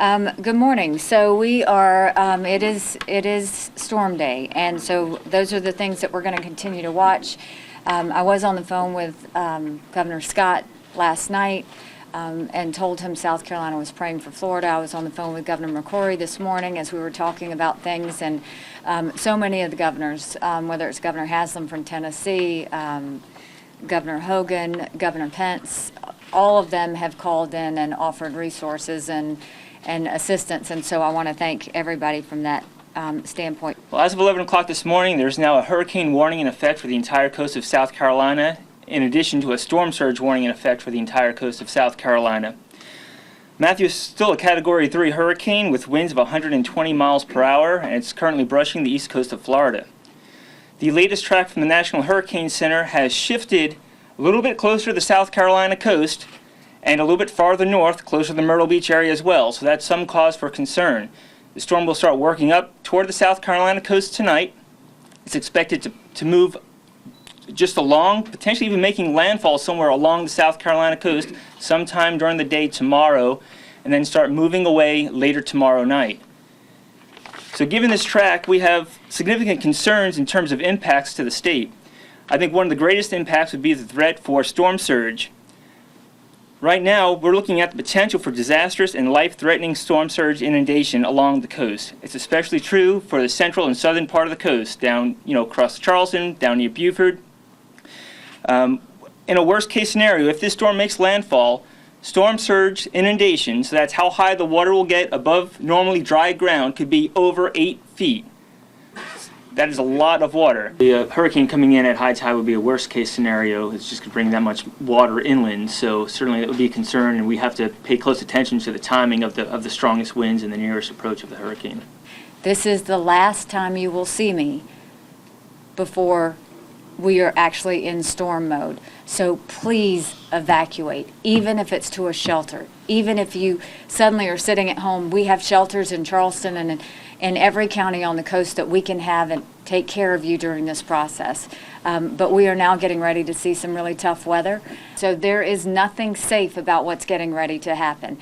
Good morning. So we are, it is storm day, and so those are the things that we're going to continue to watch. I was on the phone with Governor Scott last night and told him South Carolina was praying for Florida. I was on the phone with Governor McCrory this morning as we were talking about things, and so many of the governors, whether it's Governor Haslam from Tennessee, Governor Hogan, Governor Pence, all of them have called in and offered resources and assistance, and so I want to thank everybody from that standpoint. Well, as of 11 o'clock this morning, there's now a hurricane warning in effect for the entire coast of South Carolina, in addition to a storm surge warning in effect for the entire coast of South Carolina. Matthew is still a Category 3 hurricane with winds of 120 miles per hour, and it's currently brushing the east coast of Florida. The latest track from the National Hurricane Center has shifted a little bit closer to the South Carolina coast and a little bit farther north, closer to the Myrtle Beach area as well, so that's some cause for concern. The storm will start working up toward the South Carolina coast tonight. It's expected to move just along, potentially even making landfall somewhere along the South Carolina coast sometime during the day tomorrow, and then start moving away later tomorrow night. So given this track, we have significant concerns in terms of impacts to the state. I think one of the greatest impacts would be the threat for storm surge. Right now, we're looking at the potential for disastrous and life-threatening storm surge inundation along the coast. It's especially true for the central and southern part of the coast, down, across Charleston, down near Beaufort. In a worst-case scenario, if this storm makes landfall, storm surge inundation, so that's how high the water will get above normally dry ground, could be over 8 feet. That is a lot of water. The hurricane coming in at high tide would be a worst-case scenario. It's just going to bring that much water inland, so certainly that would be a concern, and we have to pay close attention to the timing of the strongest winds and the nearest approach of the hurricane. This is the last time you will see me before we are actually in storm mode. So please evacuate, even if it's to a shelter. Even if you suddenly are sitting at home, we have shelters in Charleston and in every county on the coast that we can have and take care of you during this process. But we are now getting ready to see some really tough weather. So there is nothing safe about what's getting ready to happen.